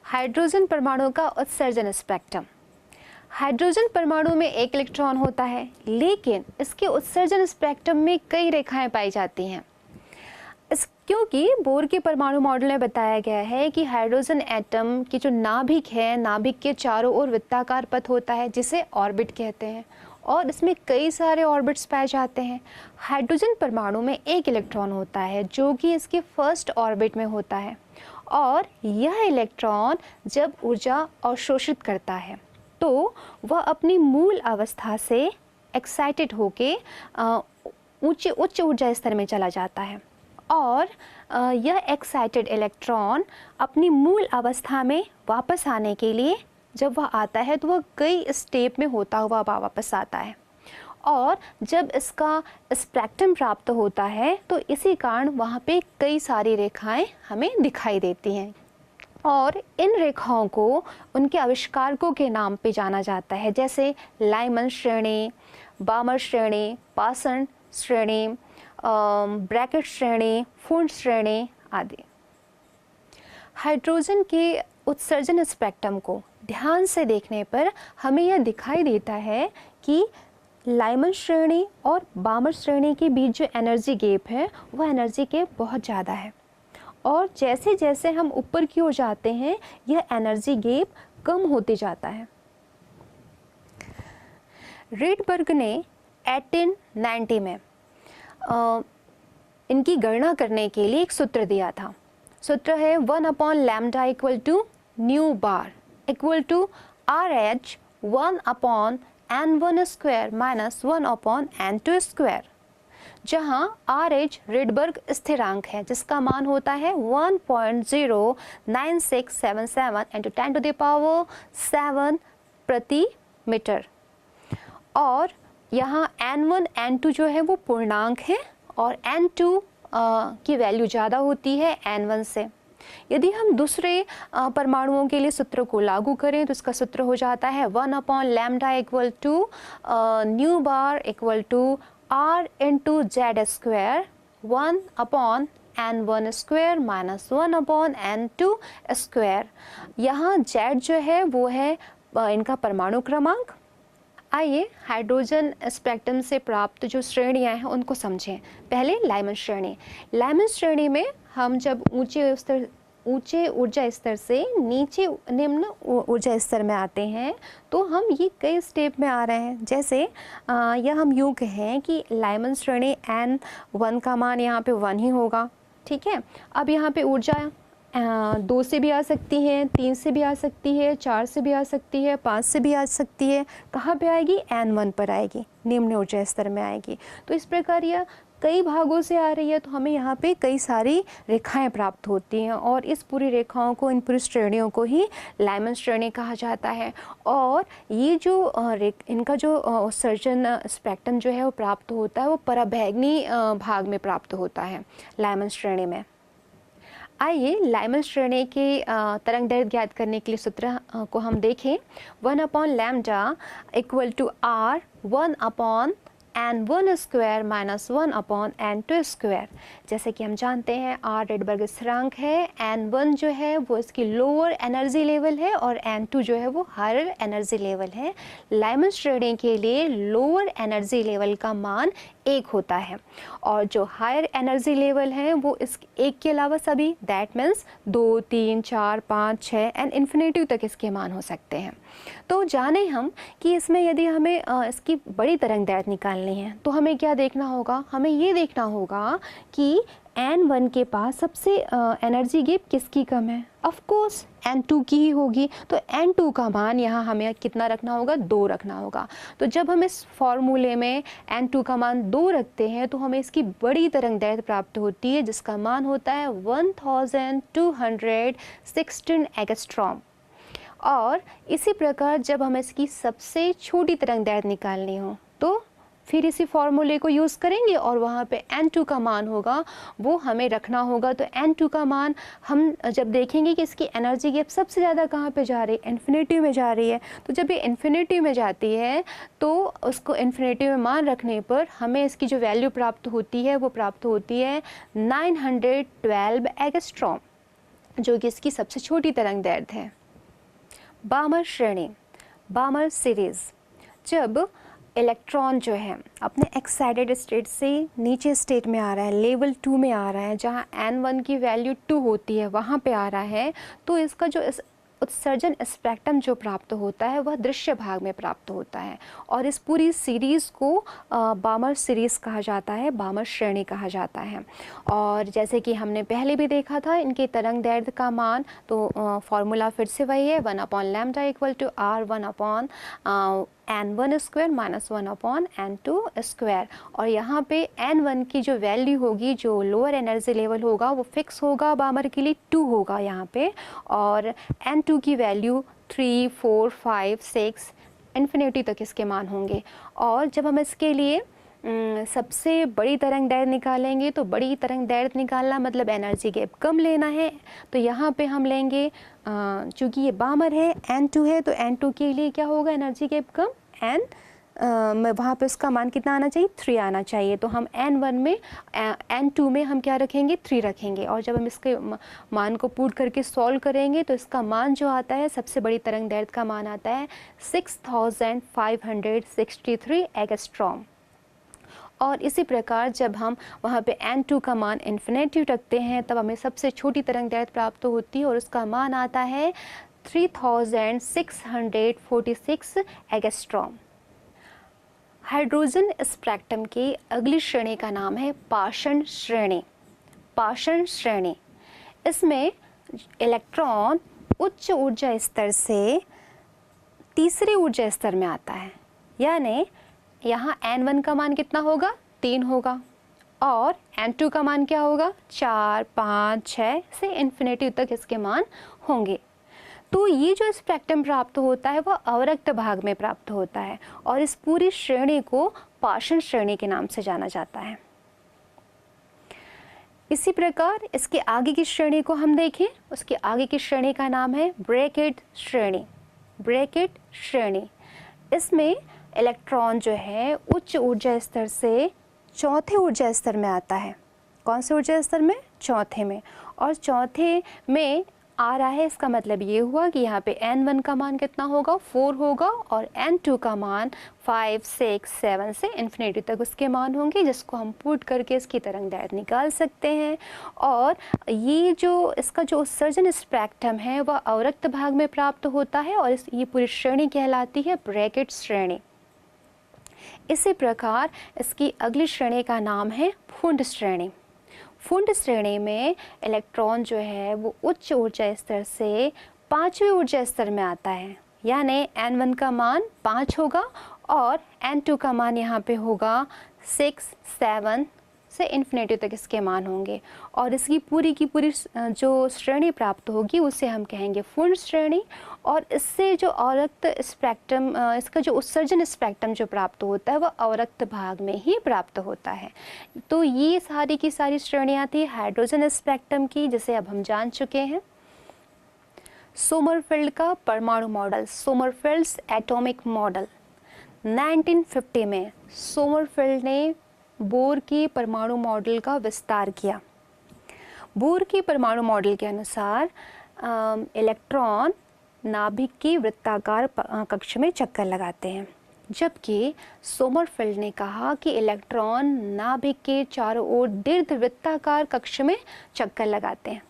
Hydrogen परमाणु का उत्सर्जन स्पेक्ट्रम। हाइड्रोजन परमाणु में एक इलेक्ट्रॉन होता है, लेकिन इसके उत्सर्जन स्पेक्ट्रम में कई रेखाएं पाई जाती हैं। क्योंकि बोर के परमाणु मॉडल में बताया गया है कि हाइड्रोजन एटम की जो नाभिक है, नाभिक के चारों ओर वृत्ताकार पथ होता है जिसे ऑर्बिट कहते हैं, और इसमें कई सारे ऑर्बिट्स पाए जाते हैं। हाइड्रोजन परमाणु में एक इलेक्ट्रॉन होता है जो कि इसके फर्स्ट ऑर्बिट में होता है, और यह इलेक्ट्रॉन जब ऊर्जा अवशोषित करता है तो वह अपनी मूल अवस्था से एक्साइटेड होके उच्च ऊर्जा स्तर में चला जाता है, और यह एक्साइटेड इलेक्ट्रॉन अपनी मूल अवस्था में वापस आने के लिए जब वह आता है तो वह कई स्टेप में होता हुआ वापस आता है, और जब इसका स्पेक्ट्रम प्राप्त होता है तो इसी कारण वहाँ पे कई सारी रेखाएं हमें दिखाई देती हैं, और इन रेखाओं को उनके आविष्कारकों के नाम पे जाना जाता है, जैसे लाइमन श्रेणी, बामर श्रेणी, पासन श्रेणी, ब्रैकेट श्रेणी, फुंड श्रेणी आदि। हाइड्रोजन के उत्सर्जन स्पेक्ट्रम को ध्यान से देखने पर हमें यह दिखाई देता है कि लाइमन श्रेणी और बामर श्रेणी के बीच जो एनर्जी गैप है वह एनर्जी गैप बहुत ज़्यादा है, और जैसे जैसे हम ऊपर की ओर जाते हैं यह एनर्जी गैप कम होते जाता है। रिडबर्ग ने 1890 में इनकी गणना करने के लिए एक सूत्र दिया था। सूत्र है 1/λ = न्यू बार = RH 1/n1² - 1/n2², जहां RH रिडबर्ग स्थिरांक है जिसका मान होता है 1.09677 × 10⁻⁷ प्रति मीटर, और यहाँ n1 n2 जो है वो पूर्णांक है और n2 की वैल्यू ज़्यादा होती है n1 से। यदि हम दूसरे परमाणुओं के लिए सूत्र को लागू करें तो इसका सूत्र हो जाता है 1/λ = न्यू बार = R × Z², 1/n1² - 1/n2²। यहाँ Z जो है वो है इनका परमाणु क्रमांक। आइए हाइड्रोजन स्पेक्ट्रम से प्राप्त जो श्रेणियाँ हैं उनको समझें। पहले लाइमन श्रेणी। लाइमन श्रेणी में हम जब ऊंचे ऊर्जा स्तर से नीचे निम्न ऊर्जा स्तर में आते हैं तो हम ये कई स्टेप में आ रहे हैं। जैसे यह हम यूँ कहें कि लाइमन श्रेणी N1 का मान यहाँ पे 1 ही होगा, ठीक है। अब यहाँ पे ऊर्जा 2 से भी आ सकती है, 3 से भी आ सकती है, 4 से भी आ सकती है, 5 से भी आ सकती है। कहाँ पे आएगी? N1 पर आएगी, निम्न ऊर्जा स्तर में आएगी। तो इस प्रकार यह कई भागों से आ रही है, तो हमें यहाँ पे कई सारी रेखाएं प्राप्त होती हैं, और इस पूरी रेखाओं को, इन पूरी श्रेणियों को ही लाइमन श्रेणी कहा जाता है। और ये जो इनका जो उत्सर्जन स्पेक्ट्रम जो है वो प्राप्त होता है वो पराबैंगनी भाग में प्राप्त होता है लाइमन श्रेणी में। आइए लाइमन श्रेणी के तरंग दैर्घ्य ज्ञात करने के लिए सूत्र को हम देखें। 1/λ = R 1/n1² - 1/n2²। जैसे कि हम जानते हैं R रिडबर्ग स्थिरांक है, n1 जो है वो इसकी लोअर एनर्जी लेवल है और n2 जो है वो हायर एनर्जी लेवल है। लाइमन श्रेणी के लिए लोअर एनर्जी लेवल का मान 1 होता है, और जो हायर एनर्जी लेवल है वो इस 1 के अलावा सभी, दैट मीन्स 2, 3, 4, 5, 6 एंड इन्फिनिटी तक इसके मान हो सकते हैं। तो जाने हम कि इसमें यदि हमें इसकी बड़ी तरंग दैर्घ्य निकालनी है तो हमें क्या देखना होगा? हमें ये देखना होगा कि N1 के पास सबसे एनर्जी गैप किसकी कम है? ऑफ कोर्स N2 की ही होगी। तो N2 का मान यहाँ हमें कितना रखना होगा? 2 रखना होगा। तो जब हम इस फॉर्मूले में N2 का मान 2 रखते हैं तो हमें इसकी बड़ी तरंग दैर्घ्य प्राप्त होती है जिसका मान होता है 1216 एंगस्ट्रॉम। और इसी प्रकार जब हमें इसकी सबसे छोटी तरंग दैर्घ्य निकालनी हो तो फिर इसी फॉर्मूले को यूज़ करेंगे और वहाँ पे N2 का मान होगा वो हमें रखना होगा। तो N2 का मान हम जब देखेंगे कि इसकी एनर्जी गैप सबसे ज़्यादा कहाँ पे जा रही है? इन्फिनिटी में जा रही है। तो जब ये इन्फिनिटी में जाती है तो उसको इन्फिनिटी में मान रखने पर हमें इसकी जो वैल्यू प्राप्त होती है वो प्राप्त होती है 912 एंगस्ट्रॉम, जो कि इसकी सबसे छोटी तरंग दैर्घ्य है। बामर श्रेणी, बामर सीरीज़, जब इलेक्ट्रॉन जो है अपने एक्साइटेड स्टेट से नीचे स्टेट में आ रहा है, लेवल 2 में आ रहा है, जहाँ n1 की वैल्यू 2 होती है वहाँ पे आ रहा है, तो इसका जो उत्सर्जन स्पेक्ट्रम जो प्राप्त होता है वह दृश्य भाग में प्राप्त होता है। और इस पूरी सीरीज़ को बामर सीरीज़ कहा जाता है, बामर श्रेणी कहा जाता है। और जैसे कि हमने पहले भी देखा था इनके तरंग दैर्ध्य का मान, तो फॉर्मूला फिर से वही है, 1/λ equal to r1/n1 square minus 1/n2 square. और यहाँ पे n1 की जो वैल्यू होगी, जो लोअर एनर्जी लेवल होगा वो फिक्स होगा, बामर के लिए 2 होगा यहाँ पे, और n2 की वैल्यू 3, 4, 5, 6 इन्फिनिटी तक इसके मान होंगे। और जब हम इसके लिए सबसे बड़ी तरंग दैर्ध्य निकालेंगे, तो बड़ी तरंग दैर्ध्य निकालना मतलब एनर्जी गैप कम लेना है, तो यहाँ पे हम लेंगे चूँकि ये बामर है, n2 है, तो n2 के लिए क्या होगा, एनर्जी गैप कम, वहाँ पे उसका मान कितना आना चाहिए, 3 आना चाहिए। तो हम n1 में n2 में हम क्या रखेंगे, 3 रखेंगे। और जब हम इसके मान को पुट करके सॉल्व करेंगे तो इसका मान जो आता है, सबसे बड़ी तरंग दैर्ध्य का मान आता है 6563 एंगस्ट्रॉम। और इसी प्रकार जब हम वहाँ पे n2 का मान इन्फिनिटी रखते हैं, तब हमें सबसे छोटी तरंग दैर्ध्य प्राप्त होती है और उसका मान आता है 3646 एंगस्ट्रॉम। हाइड्रोजन स्पेक्ट्रम की अगली श्रेणी का नाम है पाषाण श्रेणी, पाषाण श्रेणी। इसमें इलेक्ट्रॉन उच्च ऊर्जा स्तर से तीसरे ऊर्जा स्तर में आता है, यानी यहाँ n1 का मान कितना होगा, 3 होगा, और n2 का मान क्या होगा, 4, 5, 6 से इन्फिनिटी तक इसके मान होंगे। तो ये जो स्पेक्ट्रम प्राप्त होता है वह अवरक्त भाग में प्राप्त होता है, और इस पूरी श्रेणी को पाषाण श्रेणी के नाम से जाना जाता है। इसी प्रकार इसके आगे की श्रेणी को हम देखें, उसके आगे की श्रेणी का नाम है ब्रैकेट श्रेणी, ब्रैकेट श्रेणी। इसमें इलेक्ट्रॉन जो है उच्च ऊर्जा स्तर से चौथे ऊर्जा स्तर में आता है। कौन से ऊर्जा स्तर में, चौथे में। और चौथे में आ रहा है, इसका मतलब ये हुआ कि यहाँ पे n1 का मान कितना होगा, 4 होगा, और n2 का मान 5, 6, 7 से इन्फिनिटी तक उसके मान होंगे, जिसको हम पुट करके इसकी तरंग दैर्ध्य निकाल सकते हैं। और ये जो इसका जो उत्सर्जन स्पेक्ट्रम है वह अवरक्त भाग में प्राप्त होता है, और ये पूरी श्रेणी कहलाती है ब्रैकेट श्रेणी। इसी प्रकार इसकी अगली श्रेणी का नाम है फुंड श्रेणी। फुंड श्रेणी में इलेक्ट्रॉन जो है वो उच्च ऊर्जा स्तर से पांचवें ऊर्जा स्तर में आता है, यानी n1 का मान 5 होगा और n2 का मान यहाँ पे होगा 6, 7 से इन्फिनिटी तक इसके मान होंगे। और इसकी पूरी की पूरी जो श्रेणी प्राप्त होगी उसे हम कहेंगे फुंड श्रेणी। और इससे जो अवरक्त स्पेक्ट्रम, इसका जो उत्सर्जन स्पेक्ट्रम जो प्राप्त होता है वह अवरक्त भाग में ही प्राप्त होता है। तो ये सारी की सारी श्रेणियाँ थी हाइड्रोजन स्पेक्ट्रम की, जिसे अब हम जान चुके हैं। सोमरफेल्ड का परमाणु मॉडल, सोमरफेल्ड्स एटॉमिक मॉडल। 1950 में सोमरफेल्ड ने बोर की परमाणु मॉडल का विस्तार किया। बोर की परमाणु मॉडल के अनुसार इलेक्ट्रॉन नाभिक की वृत्ताकार कक्ष में चक्कर लगाते हैं, जबकि सोमरफेल्ड ने कहा कि इलेक्ट्रॉन नाभिक के चारों ओर दीर्घवृत्ताकार कक्ष में चक्कर लगाते हैं।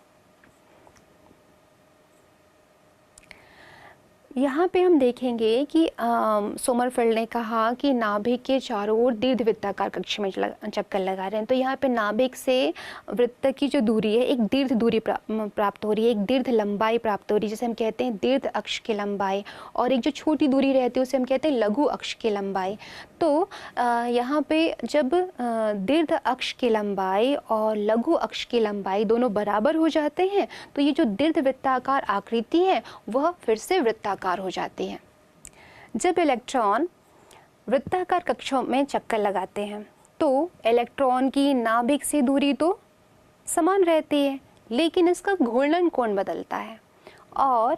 यहाँ पे हम देखेंगे कि सोमरफेल्ड ने कहा कि नाभिक के चारों ओर दीर्घवृत्ताकार कक्ष में चक्कर लगा रहे हैं। तो यहाँ पे नाभिक से वृत्त की जो दूरी है, एक दीर्घ दूरी प्राप्त हो रही है, एक दीर्घ लंबाई प्राप्त हो रही है, जिसे हम कहते हैं दीर्घ अक्ष की लंबाई। और एक जो छोटी दूरी रहती है उसे हम कहते हैं लघु अक्ष की लंबाई। तो यहाँ पे जब दीर्घ अक्ष की लंबाई और लघु अक्ष की लंबाई दोनों बराबर हो जाते हैं, तो ये जो दीर्घवृत्ताकार आकृति है वह फिर से वृत्ताकार हो जाती है। जब इलेक्ट्रॉन वृत्ताकार कक्षों में चक्कर लगाते हैं तो इलेक्ट्रॉन की नाभिक से दूरी तो समान रहती है, लेकिन इसका घूर्णन कोण बदलता है। और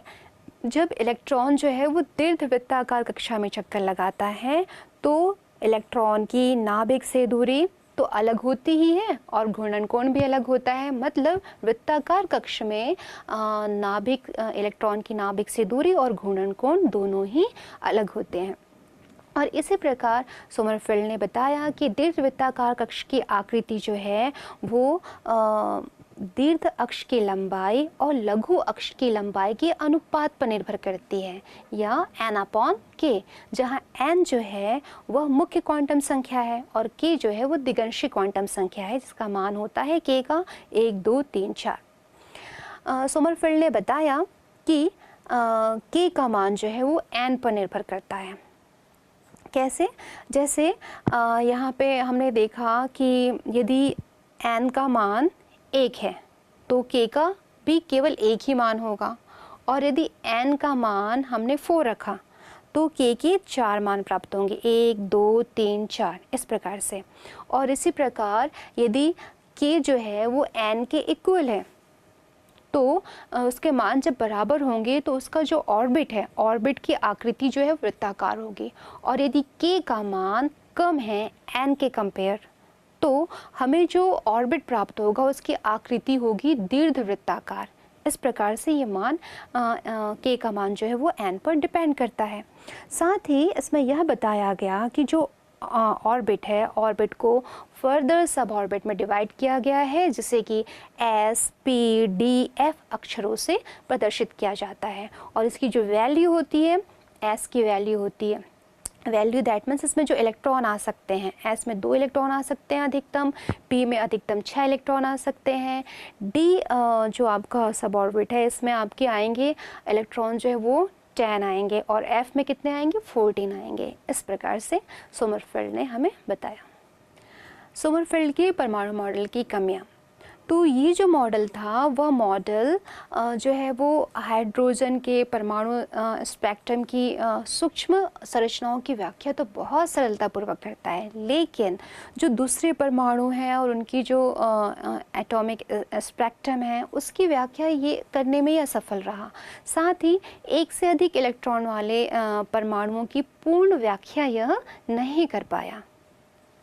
जब इलेक्ट्रॉन जो है वो दीर्घवृत्ताकार कक्षा में चक्कर लगाता है तो इलेक्ट्रॉन की नाभिक से दूरी तो अलग होती ही है और घूर्णन कोण भी अलग होता है। मतलब वृत्ताकार कक्ष में नाभिक इलेक्ट्रॉन की नाभिक से दूरी और घूर्णन कोण दोनों ही अलग होते हैं। और इसी प्रकार सोमरफेल्ड ने बताया कि दीर्घवृत्ताकार कक्ष की आकृति जो है वो दीर्घ अक्ष की लंबाई और लघु अक्ष की लंबाई के अनुपात पर निर्भर करती है, या n/k, जहाँ n जो है वह मुख्य क्वांटम संख्या है और k जो है वो दिगंशी क्वांटम संख्या है, जिसका मान होता है k का 1, 2, 3, 4। सोमरफेल्ड ने बताया कि k का मान जो है वो n पर निर्भर करता है। कैसे? जैसे यहाँ पे हमने देखा कि यदि n का मान 1 है तो k का भी केवल 1 ही मान होगा, और यदि n का मान हमने 4 रखा तो k के 4 मान प्राप्त होंगे, 1, 2, 3, 4, इस प्रकार से। और इसी प्रकार यदि k जो है वो n के इक्वल है तो उसके मान जब बराबर होंगे तो उसका जो ऑर्बिट है, ऑर्बिट की आकृति जो है वृत्ताकार होगी। और यदि k का मान कम है n के कंपेयर तो हमें जो ऑर्बिट प्राप्त होगा उसकी आकृति होगी दीर्घवृत्ताकार। इस प्रकार से ये मान k का मान जो है वो n पर डिपेंड करता है। साथ ही इसमें यह बताया गया कि जो ऑर्बिट है, ऑर्बिट को फर्दर सब ऑर्बिट में डिवाइड किया गया है, जिसे कि S, P, D, F अक्षरों से प्रदर्शित किया जाता है। और इसकी जो वैल्यू होती है, S की वैल्यू होती है, वैल्यू दैट मीन्स इसमें जो इलेक्ट्रॉन आ सकते हैं, S में 2 इलेक्ट्रॉन आ सकते हैं अधिकतम, P में अधिकतम 6 इलेक्ट्रॉन आ सकते हैं, D जो आपका सब ऑर्बिट है इसमें आपके आएंगे इलेक्ट्रॉन जो है वो 10 आएंगे, और F में कितने आएंगे? 14 आएंगे। इस प्रकार से सोमरफेल्ड ने हमें बताया। सोमरफेल्ड के परमाणु मॉडल की कमियां। तो ये जो मॉडल था वह मॉडल जो है वो हाइड्रोजन के परमाणु स्पेक्ट्रम की सूक्ष्म संरचनाओं की व्याख्या तो बहुत सरलतापूर्वक करता है, लेकिन जो दूसरे परमाणु हैं और उनकी जो एटॉमिक स्पेक्ट्रम है उसकी व्याख्या ये करने में ही असफल रहा। साथ ही एक से अधिक इलेक्ट्रॉन वाले परमाणुओं की पूर्ण व्याख्या यह नहीं कर पाया।